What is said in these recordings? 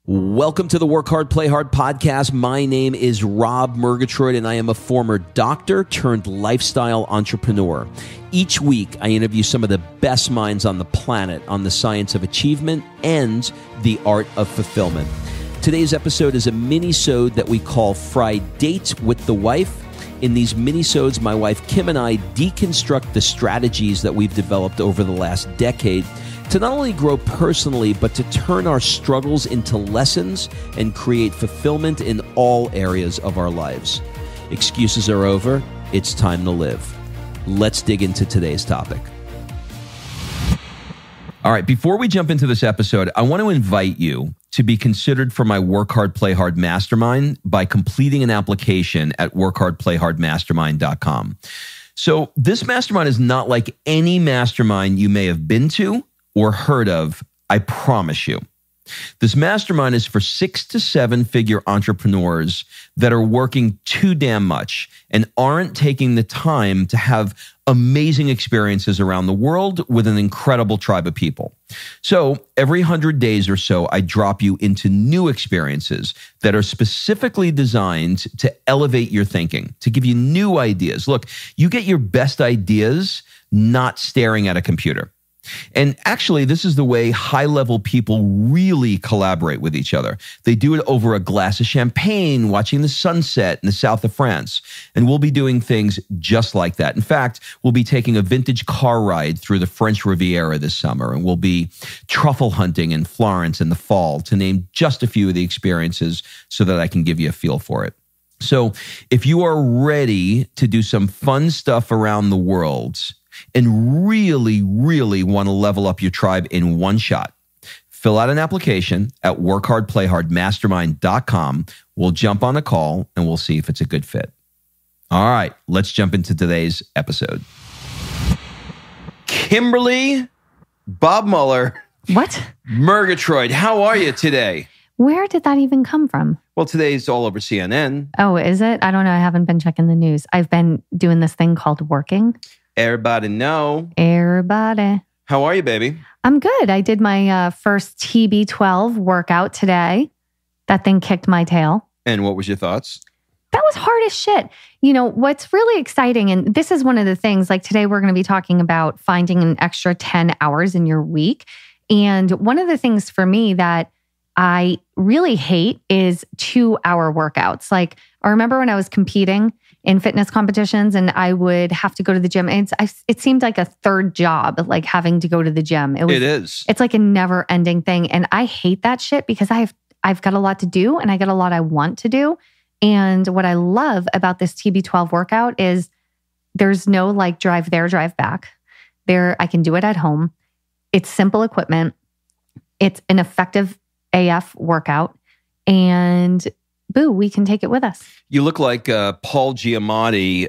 Welcome to the Work Hard, Play Hard podcast. My name is Rob Murgatroyd, and I am a former doctor turned lifestyle entrepreneur. Each week, I interview some of the best minds on the planet on the science of achievement and the art of fulfillment. Today's episode is a mini-sode that we call Fri-Date with the Wife. In these mini-sodes, my wife Kim and I deconstruct the strategies that we've developed over the last decade to not only grow personally, but to turn our struggles into lessons and create fulfillment in all areas of our lives. Excuses are over. It's time to live. Let's dig into today's topic. All right, before we jump into this episode, I want to invite you to be considered for my Work Hard, Play Hard Mastermind by completing an application at workhardplayhardmastermind.com. So this mastermind is not like any mastermind you may have been to or heard of, I promise you. This mastermind is for 6 to 7 figure entrepreneurs that are working too damn much and aren't taking the time to have amazing experiences around the world with an incredible tribe of people. So every 100 days or so, I drop you into new experiences that are specifically designed to elevate your thinking, to give you new ideas. Look, you get your best ideas not staring at a computer. And actually, this is the way high-level people really collaborate with each other. They do it over a glass of champagne, watching the sunset in the south of France. And we'll be doing things just like that. In fact, we'll be taking a vintage car ride through the French Riviera this summer, and we'll be truffle hunting in Florence in the fall, to name just a few of the experiences so that I can give you a feel for it. So if you are ready to do some fun stuff around the world and really want to level up your tribe in one shot, fill out an application at workhardplayhardmastermind.com. We'll jump on a call and we'll see if it's a good fit. All right, let's jump into today's episode. Kimberly Bob Mueller. What? Murgatroyd, how are you today? Where did that even come from? Well, today's all over CNN. Oh, is it? I don't know. I haven't been checking the news. I've been doing this thing called working. Everybody know. Everybody. How are you, baby? I'm good. I did my first TB12 workout today. That thing kicked my tail. And what was your thoughts? That was hard as shit. You know, what's really exciting, and this is one of the things, like today we're going to be talking about finding an extra 10 hours in your week. And one of the things for me that I really hate is 2-hour workouts. Like, I remember when I was competing in fitness competitions and I would have to go to the gym. And it seemed like a third job, like having to go to the gym. It is. It's like a never ending thing. And I hate that shit because I've got a lot to do and I got a lot I want to do. And what I love about this TB12 workout is there's no like drive there, drive back. I can do it at home. It's simple equipment. It's an effective AF workout, and boo, we can take it with us. You look like Paul Giamatti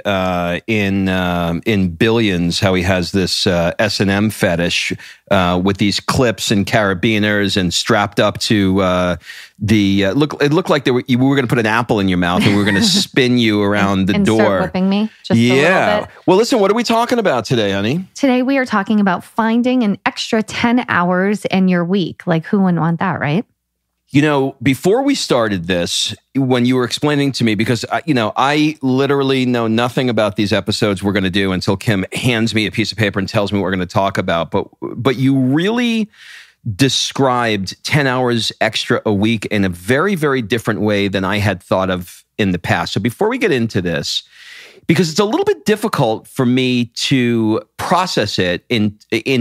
in Billions, how he has this S&M fetish with these clips and carabiners and strapped up to it looked like we were going to put an apple in your mouth and we were going to spin you around the and door. Start whipping me just a little bit. Well, listen, what are we talking about today, honey? Today we are talking about finding an extra 10 hours in your week. Like, who wouldn't want that, right? You know, before we started this, when you were explaining to me, because, I literally know nothing about these episodes we're going to do until Kim hands me a piece of paper and tells me what we're going to talk about. But you really described 10 hours extra a week in a very, very different way than I had thought of in the past. So before we get into this, because it's a little bit difficult for me to process it in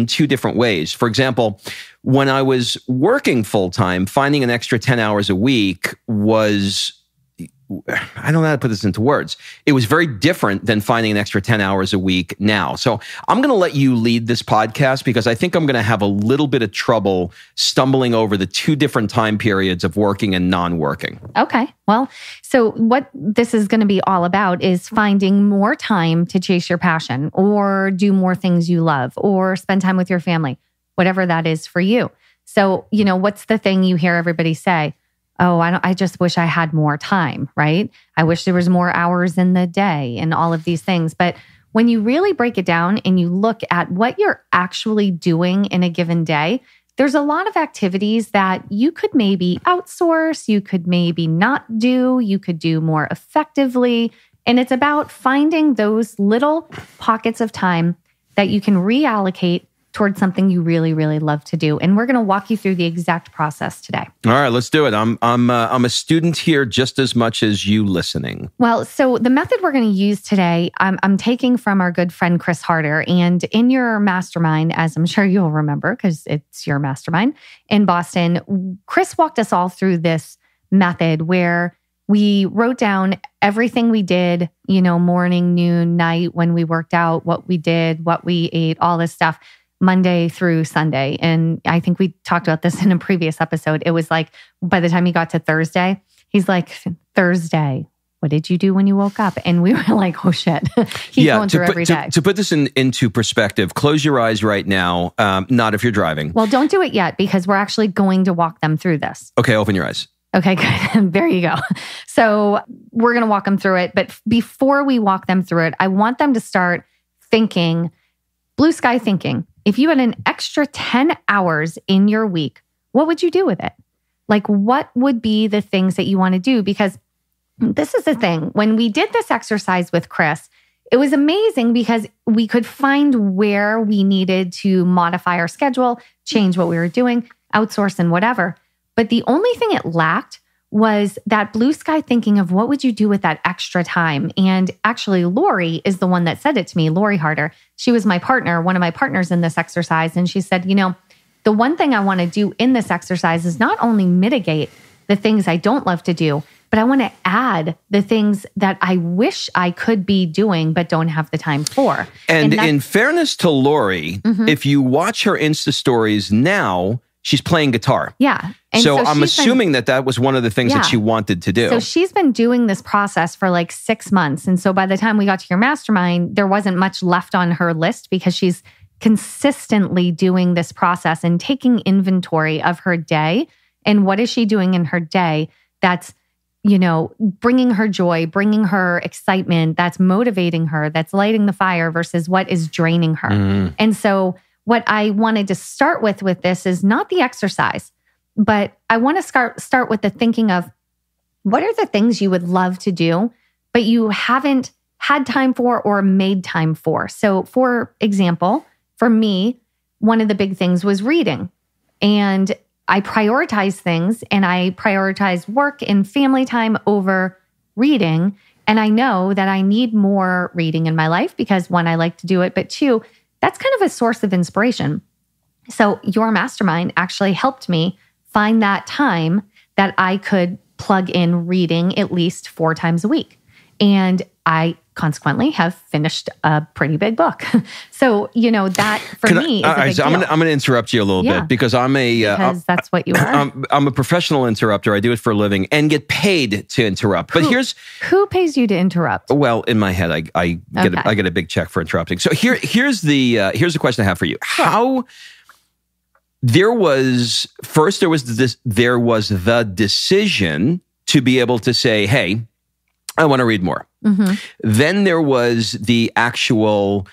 two different ways. For example, when I was working full-time, finding an extra 10 hours a week was, I don't know how to put this into words. It was very different than finding an extra 10 hours a week now. So I'm going to let you lead this podcast because I think I'm going to have a little bit of trouble stumbling over the two different time periods of working and non-working. Okay. Well, so what this is going to be all about is finding more time to chase your passion or do more things you love or spend time with your family, whatever that is for you. So, what's the thing you hear everybody say? Oh, I just wish I had more time, right? I wish there was more hours in the day and all of these things. But when you really break it down and you look at what you're actually doing in a given day, there's a lot of activities that you could maybe outsource, you could maybe not do, you could do more effectively. And it's about finding those little pockets of time that you can reallocate towards something you really, really love to do. And we're going to walk you through the exact process today. All right, let's do it. I'm a student here just as much as you listening. Well, so the method we're going to use today, I'm taking from our good friend Chris Harder. And in your mastermind, as I'm sure you'll remember, because it's your mastermind in Boston, Chris walked us all through this method where we wrote down everything we did, morning, noon, night, when we worked out, what we did, what we ate, all this stuff, Monday through Sunday. And I think we talked about this in a previous episode. It was like, by the time he got to Thursday, he's like, Thursday, what did you do when you woke up? And we were like, oh shit. He's going through every day. To put this into perspective, close your eyes right now. Not if you're driving. Well, don't do it yet because we're actually going to walk them through this. Okay, open your eyes. Okay, good. There you go. So we're going to walk them through it. But before we walk them through it, I want them to start thinking, blue sky thinking. If you had an extra 10 hours in your week, what would you do with it? Like, what would be the things that you want to do? Because this is the thing. When we did this exercise with Chris, it was amazing because we could find where we needed to modify our schedule, change what we were doing, outsource and whatever. But the only thing it lacked was that blue sky thinking of what would you do with that extra time? And actually, Lori is the one that said it to me, Lori Harder. She was my partner, one of my partners in this exercise. And she said, the one thing I want to do in this exercise is not only mitigate the things I don't love to do, but I want to add the things that I wish I could be doing, but don't have the time for. And in fairness to Lori, if you watch her Insta stories now, she's playing guitar. Yeah. And so I'm assuming that was one of the things that she wanted to do. So she's been doing this process for like 6 months. And so by the time we got to your mastermind, there wasn't much left on her list because she's consistently doing this process and taking inventory of her day. And what is she doing in her day that's, bringing her joy, bringing her excitement, that's motivating her, that's lighting the fire versus what is draining her. And so what I wanted to start with this is not the exercise, but I want to start with the thinking of what are the things you would love to do, but you haven't had time for or made time for. So for example, for me, one of the big things was reading. And I prioritize things and I prioritize work and family time over reading. And I know that I need more reading in my life because one, I like to do it, but two, that's kind of a source of inspiration. So your mastermind actually helped me find that time that I could plug in reading at least 4 times a week. And I consequently have finished a pretty big book. So, that for me is a big deal. I'm going to interrupt you a little bit because because that's what you are. I'm a professional interrupter. I do it for a living and get paid to interrupt. But who pays you to interrupt? Well, in my head, I get a big check for interrupting. So here's the question I have for you. Sure. How there was the decision to be able to say, hey, I want to read more. Then there was the actual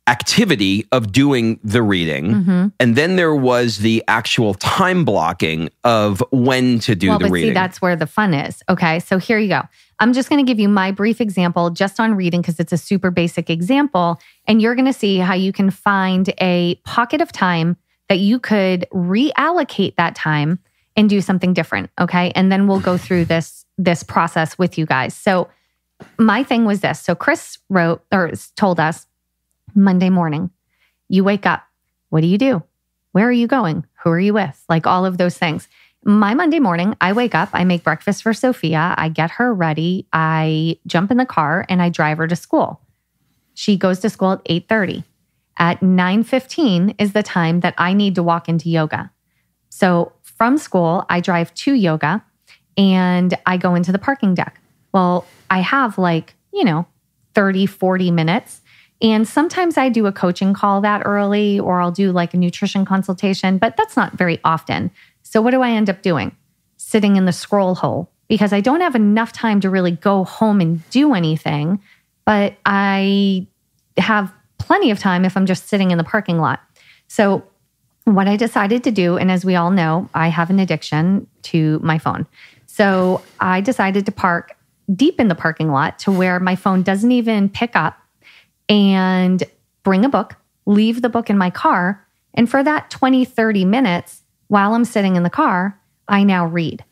activity of doing the reading. And then there was the actual time blocking of when to do the reading. See, that's where the fun is. Okay, so here you go. I'm just going to give you my brief example just on reading because it's a super basic example. And you're going to see how you can find a pocket of time that you could reallocate that time and do something different. Okay, and then we'll go through this process with you guys. So my thing was this. So Chris told us Monday morning, you wake up. What do you do? Where are you going? Who are you with? Like all of those things. My Monday morning, I wake up, I make breakfast for Sophia. I get her ready. I jump in the car and I drive her to school. She goes to school at 8:30. At 9:15 is the time that I need to walk into yoga. So from school, I drive to yoga and I go into the parking deck. Well, I have 30, 40 minutes. And sometimes I do a coaching call that early, or I'll do like a nutrition consultation, but that's not very often. So what do I end up doing? Sitting in the scroll hole because I don't have enough time to really go home and do anything, but I have plenty of time if I'm just sitting in the parking lot. So what I decided to do, and as we all know, I have an addiction to my phone. So I decided to park deep in the parking lot to where my phone doesn't even pick up, and bring a book, leave the book in my car. And for that 20, 30 minutes while I'm sitting in the car, I now read.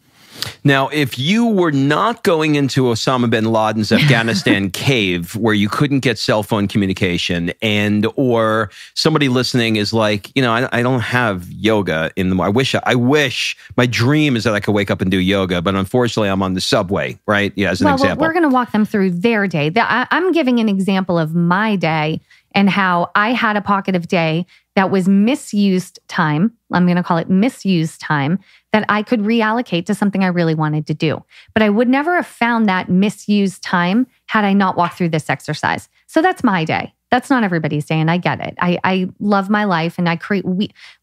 Now, if you were not going into Osama bin Laden's Afghanistan cave where you couldn't get cell phone communication, and or somebody listening is like, I don't have yoga in the morning. I wish my dream is that I could wake up and do yoga, but unfortunately I'm on the subway, right? Yeah, as an example. We're going to walk them through their day. I'm giving an example of my day and how I had a pocket of day that was misused time. I'm going to call it misused time that I could reallocate to something I really wanted to do. But I would never have found that misused time had I not walked through this exercise. So that's my day. That's not everybody's day, and I get it. I love my life, and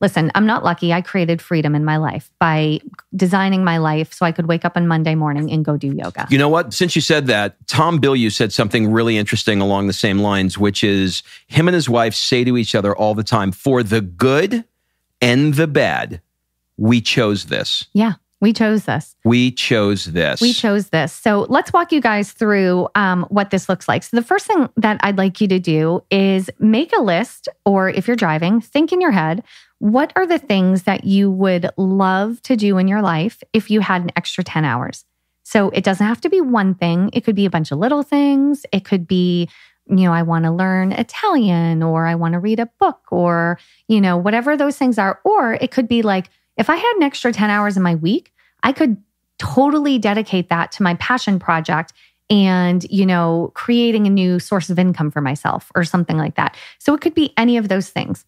listen, I'm not lucky. I created freedom in my life by designing my life so I could wake up on Monday morning and go do yoga. You know what? Since you said that, Tom Bilyeu said something really interesting along the same lines, which is him and his wife say to each other all the time, for the good and the bad, we chose this. Yeah. We chose this. We chose this. We chose this. So let's walk you guys through what this looks like. So the first thing that I'd like you to do is make a list, or if you're driving, think in your head, what are the things that you would love to do in your life if you had an extra 10 hours? So it doesn't have to be one thing. It could be a bunch of little things. It could be, I want to learn Italian, or I want to read a book, or, whatever those things are. Or it could be like, if I had an extra 10 hours in my week, I could totally dedicate that to my passion project and, creating a new source of income for myself or something like that. So it could be any of those things.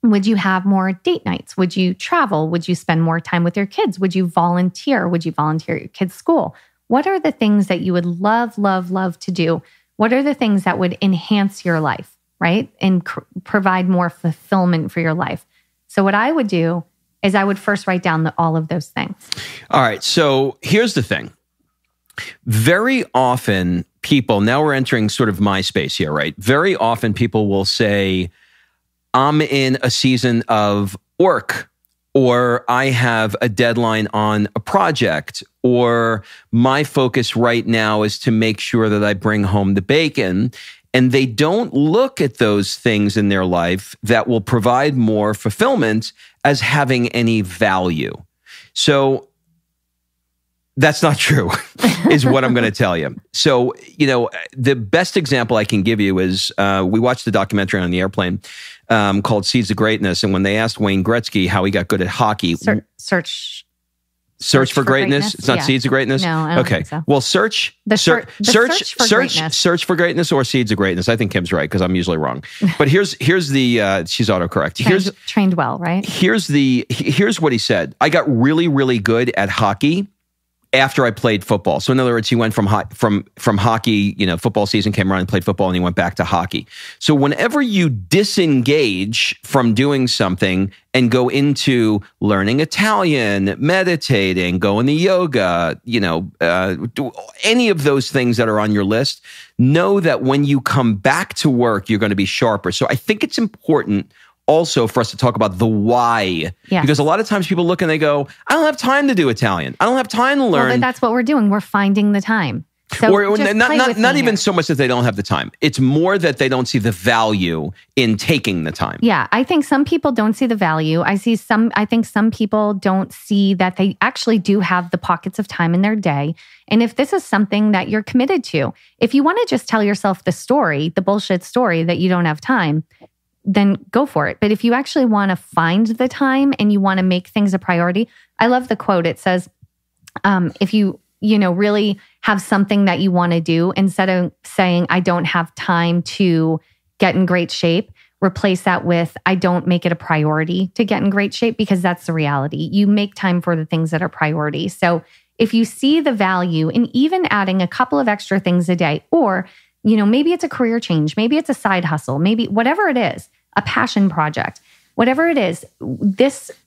Would you have more date nights? Would you travel? Would you spend more time with your kids? Would you volunteer? Would you volunteer at your kids' school? What are the things that you would love, love, love to do? What are the things that would enhance your life, right? And provide more fulfillment for your life? So what I would do is I would first write down all of those things. All right. So here's the thing. Very often people, now we're entering sort of my space here, right? Very often people will say, I'm in a season of work, or I have a deadline on a project, or my focus right now is to make sure that I bring home the bacon. And they don't look at those things in their life that will provide more fulfillment as having any value. So that's not true, is what I'm going to tell you. So, the best example I can give you is we watched a documentary on the airplane called Seeds of Greatness. And when they asked Wayne Gretzky how he got good at hockey, Search for greatness. It's not Seeds of Greatness. No, I don't think so. Well, search for greatness or Seeds of Greatness. I think Kim's right because I'm usually wrong. But here's the she's autocorrect. Trained well, right? Here's what he said. I got really, really good at hockey after I played football. So in other words, he went from hockey, football season came around and played football, and he went back to hockey. So whenever you disengage from doing something and go into learning Italian, meditating, going to yoga, do any of those things that are on your list, know that when you come back to work, you're going to be sharper. So I think it's important also for us to talk about the why. Yes. Because a lot of times people look and they go, I don't have time to do Italian. I don't have time to learn. Well, that's what we're doing. We're finding the time. So or not even so much that they don't have the time. It's more that they don't see the value in taking the time. Yeah, I think some people don't see the value. I think some people don't see that they actually do have the pockets of time in their day. And if this is something that you're committed to, if you want to just tell yourself the bullshit story that you don't have time, then go for it. But if you actually want to find the time and you want to make things a priority, I love the quote. It says, if you really have something that you want to do, instead of saying, I don't have time to get in great shape, replace that with, I don't make it a priority to get in great shape, because that's the reality. You make time for the things that are priority. So if you see the value in even adding a couple of extra things a day, or maybe it's a career change, maybe it's a side hustle, maybe whatever it is, a passion project, whatever it is,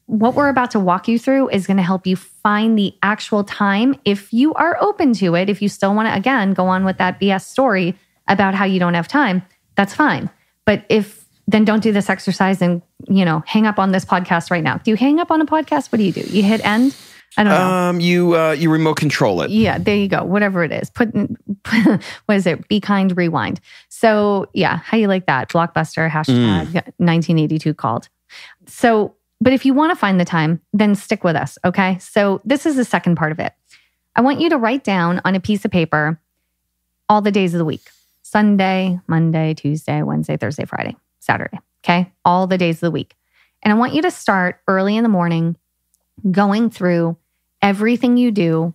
what we're about to walk you through is going to help you find the actual time. If you are open to it, if you still want to, again, go on with that BS story about how you don't have time, that's fine. But if then don't do this exercise and, hang up on this podcast right now. Do you hang up on a podcast? What do? You hit end? I don't know. You remote control it. Yeah, there you go. Whatever it is. What is it? Be kind, rewind. So yeah, how you like that? Blockbuster, hashtag 1982 called. So, but if you want to find the time, then stick with us, okay? So this is the second part of it. I want you to write down on a piece of paper all the days of the week. Sunday, Monday, Tuesday, Wednesday, Thursday, Friday, Saturday, okay? All the days of the week. And I want you to start early in the morning going through everything you do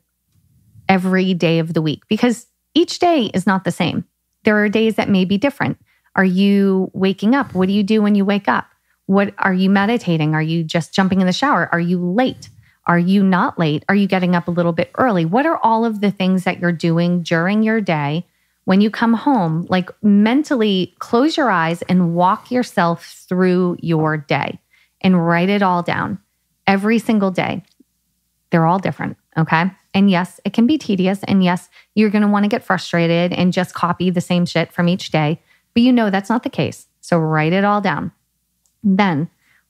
every day of the week, because each day is not the same. There are days that may be different. Are you waking up? What do you do when you wake up? What are you meditating? Are you just jumping in the shower? Are you late? Are you not late? Are you getting up a little bit early? What are all of the things that you're doing during your day? When you come home, like mentally close your eyes and walk yourself through your day and write it all down every single day. They're all different, okay? And yes, it can be tedious. And yes, you're going to want to get frustrated and just copy the same shit from each day. But that's not the case. So write it all down. Then,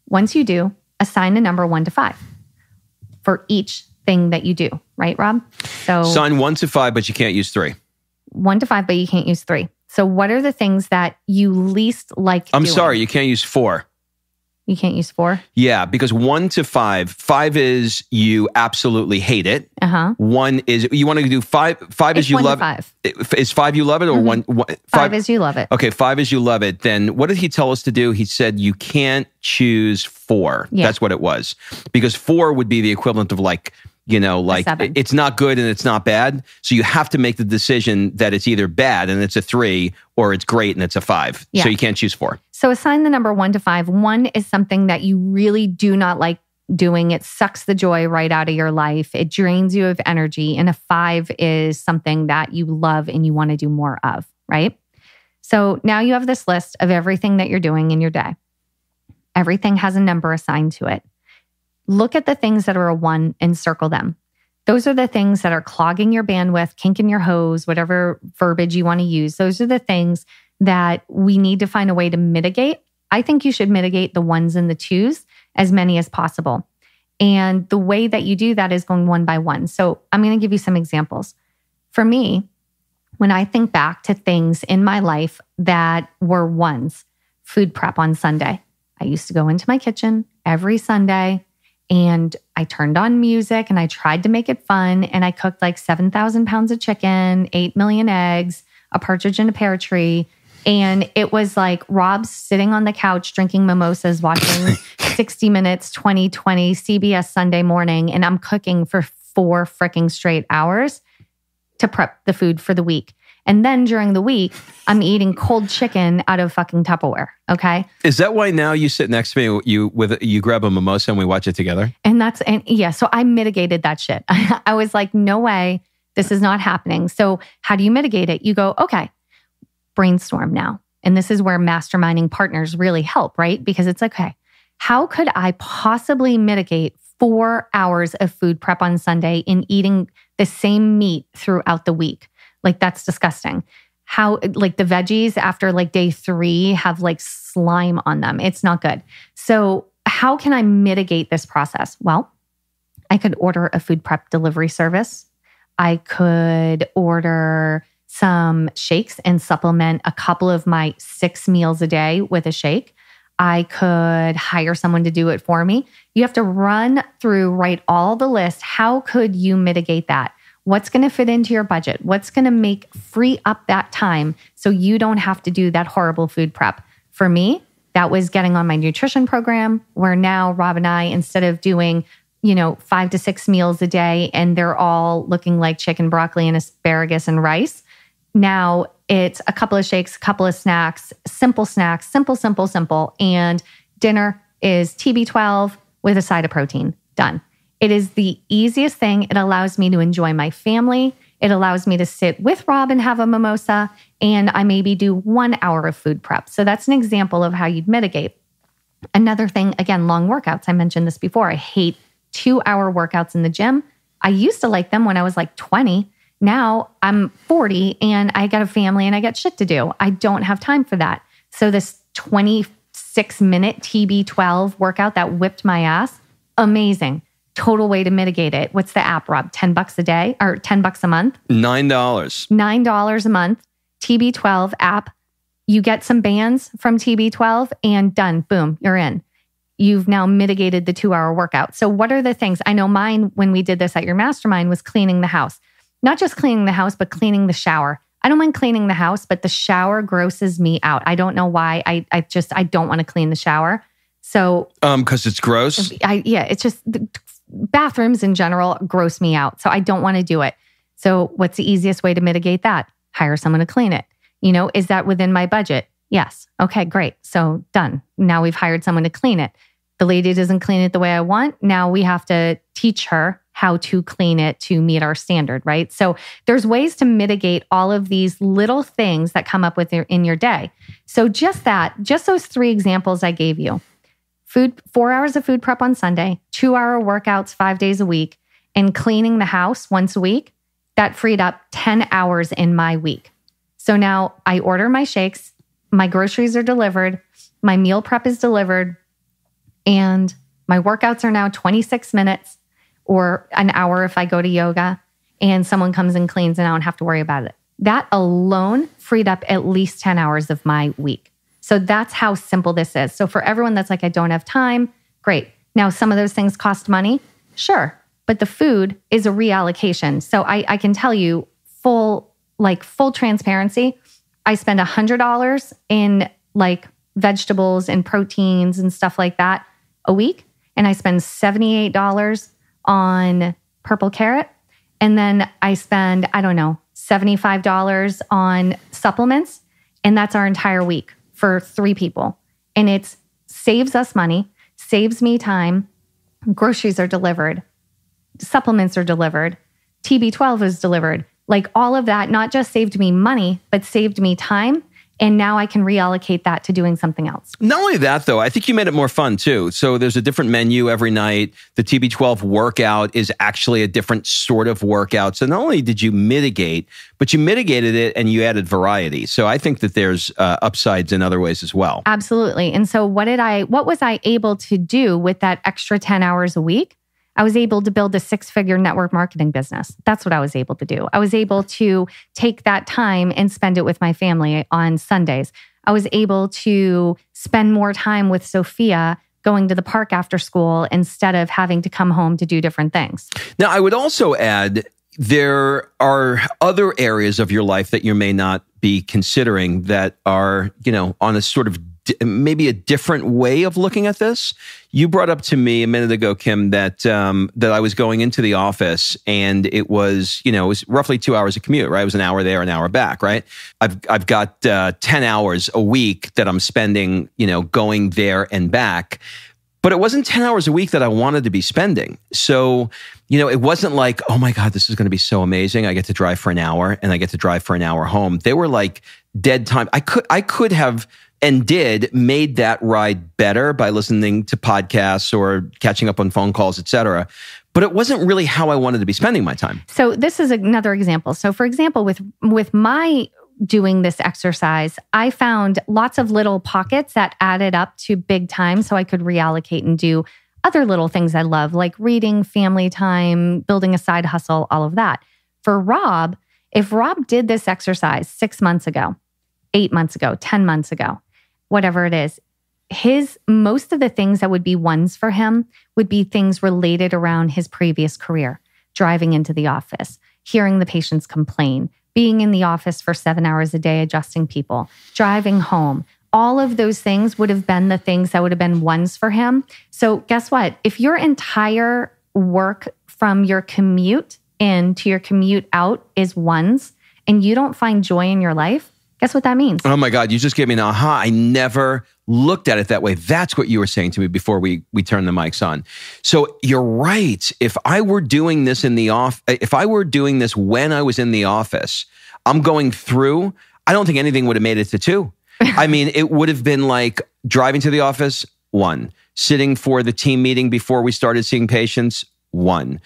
once you do, assign a number 1 to 5 for each thing that you do. Right, Rob? So assign 1 to 5, but you can't use 3. 1 to 5, but you can't use 3. So what are the things that you least like doing? I'm sorry, you can't use 4. You can't use 4? Yeah, because 1 to 5 is you absolutely hate it. 1 is you want to do 5. 5 is you love it. Is 5 you love it, or 1? 5 is you love it. Okay, 5 is you love it. Then what did he tell us to do? He said you can't choose 4. Yeah. That's what it was, because 4 would be the equivalent of like it's not good and it's not bad. So you have to make the decision that it's either bad and it's a 3, or it's great and it's a 5. Yeah. So you can't choose 4. So assign the number 1 to 5. 1 is something that you really do not like doing. It sucks the joy right out of your life. It drains you of energy. And a 5 is something that you love and you want to do more of, right? So now you have this list of everything that you're doing in your day. Everything has a number assigned to it. Look at the things that are a 1 and circle them. Those are the things that are clogging your bandwidth, kinking your hose, whatever verbiage you want to use. Those are the things that we need to find a way to mitigate. I think you should mitigate the 1s and the 2s as many as possible. And the way that you do that is going 1 by 1. So I'm going to give you some examples. For me, when I think back to things in my life that were 1s, food prep on Sunday. I used to go into my kitchen every Sunday and I turned on music and I tried to make it fun. And I cooked like 7,000 pounds of chicken, 8 million eggs, a partridge in a pear tree. And it was like Rob's sitting on the couch drinking mimosas, watching 60 Minutes, 2020, CBS Sunday Morning. And I'm cooking for 4 freaking straight hours to prep the food for the week. And then during the week, I'm eating cold chicken out of fucking Tupperware. Okay. Is that why now you sit next to me, you grab a mimosa and we watch it together? And yeah. So I mitigated that shit. I was like, no way, this is not happening. So how do you mitigate it? You go, okay, brainstorm now. And this is where masterminding partners really help, right? Because it's like, okay, how could I possibly mitigate 4 hours of food prep on Sunday in eating the same meat throughout the week? Like, that's disgusting. How, like, the veggies after like day 3 have like slime on them. It's not good. So how can I mitigate this process? Well, I could order a food prep delivery service. I could order some shakes and supplement a couple of my 6 meals a day with a shake. I could hire someone to do it for me. You have to run through, write all the list. How could you mitigate that? What's going to fit into your budget? What's going to free up that time so you don't have to do that horrible food prep? For me, that was getting on my nutrition program, where now Rob and I, instead of doing, 5 to 6 meals a day and they're all looking like chicken, broccoli, and asparagus and rice, now it's a couple of shakes, a couple of snacks, simple, simple. And dinner is TB12 with a side of protein. Done. It is the easiest thing. It allows me to enjoy my family. It allows me to sit with Rob and have a mimosa, and I maybe do 1 hour of food prep. So that's an example of how you'd mitigate. Another thing, again, long workouts. I mentioned this before. I hate 2-hour workouts in the gym. I used to like them when I was like 20. Now I'm 40 and I got a family and I got shit to do. I don't have time for that. So this 20 6-minute TB12 workout that whipped my ass. Amazing. Total way to mitigate it. What's the app, Rob? $10 a day or $10 a month? $9. $9 a month. TB12 app. You get some bands from TB12 and done. Boom, you're in. You've now mitigated the 2-hour workout. So what are the things? I know mine, when we did this at your mastermind, was cleaning the house. Not just cleaning the house, but cleaning the shower. I don't mind cleaning the house, but the shower grosses me out. I don't know why. I don't want to clean the shower. So, because it's gross. It's just bathrooms in general gross me out. So I don't want to do it. So what's the easiest way to mitigate that? Hire someone to clean it. Is that within my budget? Yes. Okay, great. So done. Now we've hired someone to clean it. The lady doesn't clean it the way I want. Now we have to teach her how to clean it to meet our standard, right? So there's ways to mitigate all of these little things that come up in your day. So just those 3 examples I gave you. 4 hours of food prep on Sunday, 2-hour workouts 5 days a week, and cleaning the house once a week, that freed up 10 hours in my week. So now I order my shakes, my groceries are delivered, my meal prep is delivered, and my workouts are now 26 minutes or an hour if I go to yoga, and someone comes and cleans and I don't have to worry about it. That alone freed up at least 10 hours of my week. So that's how simple this is. So for everyone that's like, I don't have time, great. Now, some of those things cost money, sure. But the food is a reallocation. So I can tell you full transparency, I spend $100 in like vegetables and proteins and stuff like that a week. And I spend $78 on purple carrot. And then I spend, $75 on supplements. And that's our entire week for 3 people. And it saves us money, saves me time. Groceries are delivered. Supplements are delivered. TB12 is delivered. Like all of that, not just saved me money, but saved me time. And now I can reallocate that to doing something else. Not only that, though, I think you made it more fun, too. So there's a different menu every night. The TB12 workout is actually a different sort of workout. So not only did you mitigate, but you mitigated it and you added variety. So I think that there's upsides in other ways as well. Absolutely. And so what was I able to do with that extra 10 hours a week? I was able to build a 6-figure network marketing business. That's what I was able to do. I was able to take that time and spend it with my family on Sundays. I was able to spend more time with Sophia going to the park after school instead of having to come home to do different things. Now, I would also add, there are other areas of your life that you may not be considering that are, on a sort of maybe a different way of looking at this. You brought up to me a minute ago, Kim, that I was going into the office and it was roughly 2 hours of commute, right? It was an hour there, an hour back, right? I've got 10 hours a week that I'm spending, going there and back. But it wasn't 10 hours a week that I wanted to be spending. So, it wasn't like, oh my God, this is going to be so amazing. I get to drive for an hour and I get to drive for an hour home. They were like dead time. I could have and made that ride better by listening to podcasts or catching up on phone calls, et cetera. But it wasn't really how I wanted to be spending my time. So this is another example. So for example, with my doing this exercise, I found lots of little pockets that added up to big time so I could reallocate and do other little things I love, like reading, family time, building a side hustle, all of that. For Rob, if Rob did this exercise 6 months ago, 8 months ago, 10 months ago, whatever it is, most of the things that would be ones for him would be things related around his previous career, driving into the office, hearing the patients complain, being in the office for 7 hours a day, adjusting people, driving home. All of those things would have been the things that would have been ones for him. So guess what? If your entire work from your commute in to your commute out is ones, and you don't find joy in your life, guess what that means? Oh my God, you just gave me an aha. I never looked at it that way. That's what you were saying to me before we turned the mics on. So you're right. If I were doing this if I were doing this when I was in the office, I'm going through, I don't think anything would have made it to 2. I mean, it would have been like driving to the office, 1. Sitting for the team meeting before we started seeing patients, 1.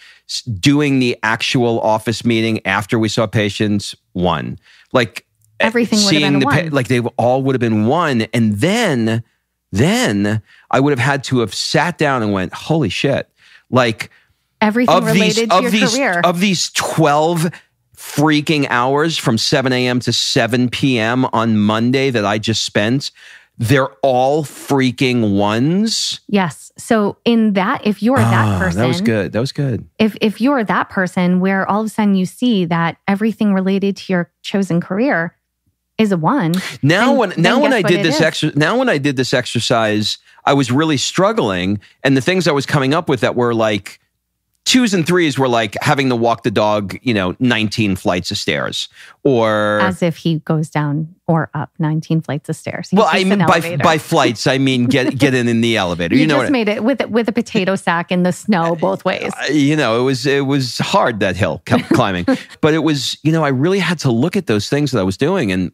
Doing the actual office meeting after we saw patients, 1. Like, everything would have been 1. Like they all would have been 1. And then then I would have had to have sat down and went, holy shit. Like everything related to your career. Of these 12 freaking hours from 7 a.m. to 7 p.m. on Monday that I just spent, they're all freaking ones. Yes. So in that, if you're that person. That was good. That was good. If you're that person where all of a sudden you see that everything related to your chosen career is a one. Now when I did this exercise, I was really struggling. And the things I was coming up with that were like 2s and 3s were like having to walk the dog, 19 flights of stairs, or as if he goes down or up 19 flights of stairs. Well, I mean by flights, I mean get in the elevator. You just made it with a potato sack in the snow both ways. It was hard, that hill climbing, but it was I really had to look at those things that I was doing, and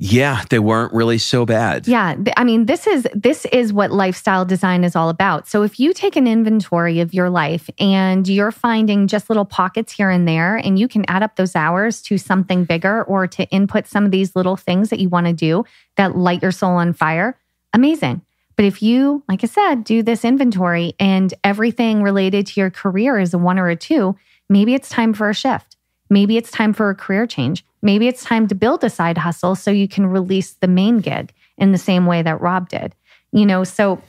yeah, they weren't really so bad. Yeah. I mean, this is what lifestyle design is all about. So if you take an inventory of your life and you're finding just little pockets here and there, and you can add up those hours to something bigger or to input some of these little things that you want to do that light your soul on fire, amazing. But if you, like I said, do this inventory and everything related to your career is a 1 or a 2, maybe it's time for a shift. Maybe it's time for a career change. Maybe it's time to build a side hustle so you can release the main gig in the same way that Rob did. So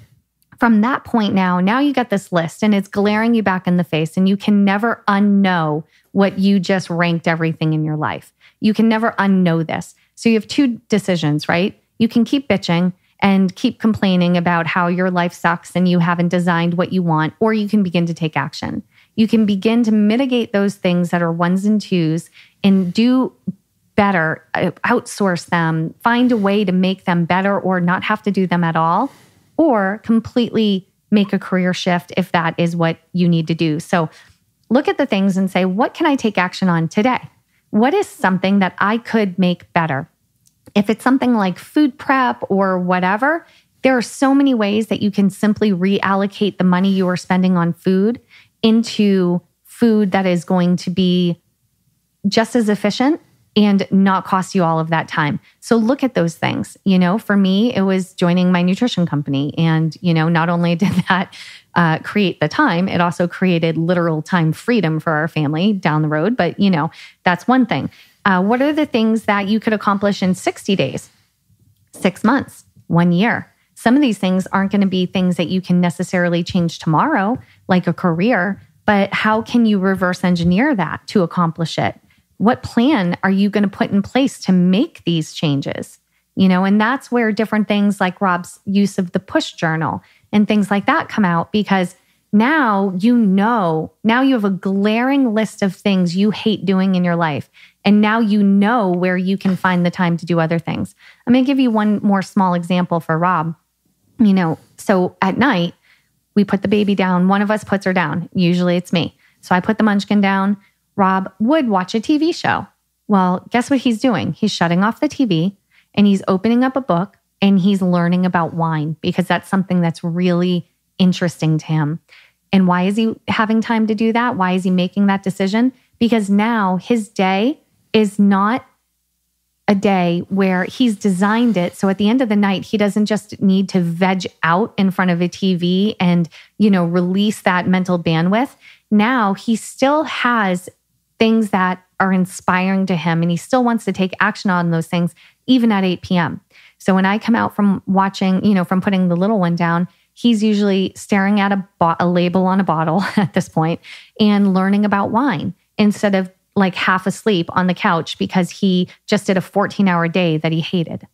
from that point now you got this list and it's glaring you back in the face, and you can never unknow what you just ranked everything in your life. You can never unknow this. So you have 2 decisions, right? You can keep bitching and keep complaining about how your life sucks and you haven't designed what you want, or you can begin to take action. You can begin to mitigate those things that are 1s and 2s and do better, outsource them, find a way to make them better or not have to do them at all, or completely make a career shift if that is what you need to do. So look at the things and say, what can I take action on today? What is something that I could make better? If it's something like food prep or whatever, there are so many ways that you can simply reallocate the money you are spending on food into food that is going to be just as efficient and not cost you all of that time. So look at those things. For me, it was joining my nutrition company. And, not only did that create the time, it also created literal time freedom for our family down the road. But, that's one thing. What are the things that you could accomplish in 60 days, 6 months, 1 year? Some of these things aren't going to be things that you can necessarily change tomorrow, like a career, but how can you reverse engineer that to accomplish it? What plan are you going to put in place to make these changes? And that's where different things like Rob's use of the push journal and things like that come out, because now you have a glaring list of things you hate doing in your life. And now you know where you can find the time to do other things. I'm going to give you one more small example for Rob. So at night, we put the baby down. One of us puts her down. Usually it's me. So I put the munchkin down. Rob would watch a TV show. Well, guess what he's doing? He's shutting off the TV and he's opening up a book and he's learning about wine, because that's something that's really interesting to him. And why is he having time to do that? Why is he making that decision? Because now his day is not a day where he's designed it. So at the end of the night, he doesn't just need to veg out in front of a TV and, release that mental bandwidth. Now he still has things that are inspiring to him, and he still wants to take action on those things, even at 8 p.m. So when I come out from watching, from putting the little one down, he's usually staring at a label on a bottle at this point and learning about wine instead of like half asleep on the couch because he just did a 14-hour day that he hated.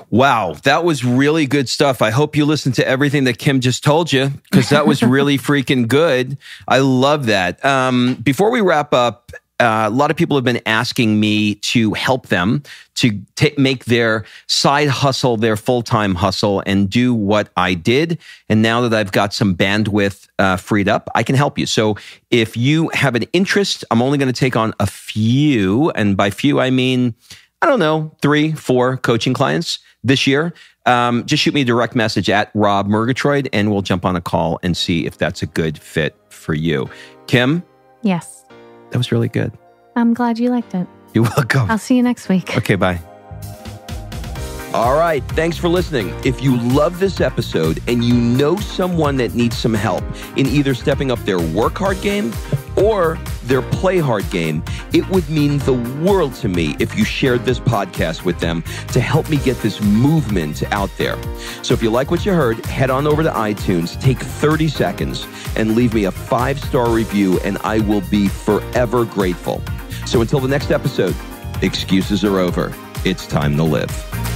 Wow, that was really good stuff. I hope you listened to everything that Kim just told you, because that was really freaking good. I love that. Before we wrap up, a lot of people have been asking me to help them to make their side hustle their full-time hustle and do what I did. And now that I've got some bandwidth freed up, I can help you. So if you have an interest, I'm only going to take on a few. And by few, I mean, 3, 4 coaching clients this year. Just shoot me a direct message at Rob Murgatroyd and we'll jump on a call and see if that's a good fit for you. Kim? Yes. That was really good. I'm glad you liked it. You're welcome. I'll see you next week. Okay, bye. All right. Thanks for listening. If you love this episode and you know someone that needs some help in either stepping up their work hard game or their play hard game, it would mean the world to me if you shared this podcast with them to help me get this movement out there. So if you like what you heard, head on over to iTunes, take 30 seconds and leave me a 5-star review, and I will be forever grateful. So until the next episode, excuses are over. It's time to live.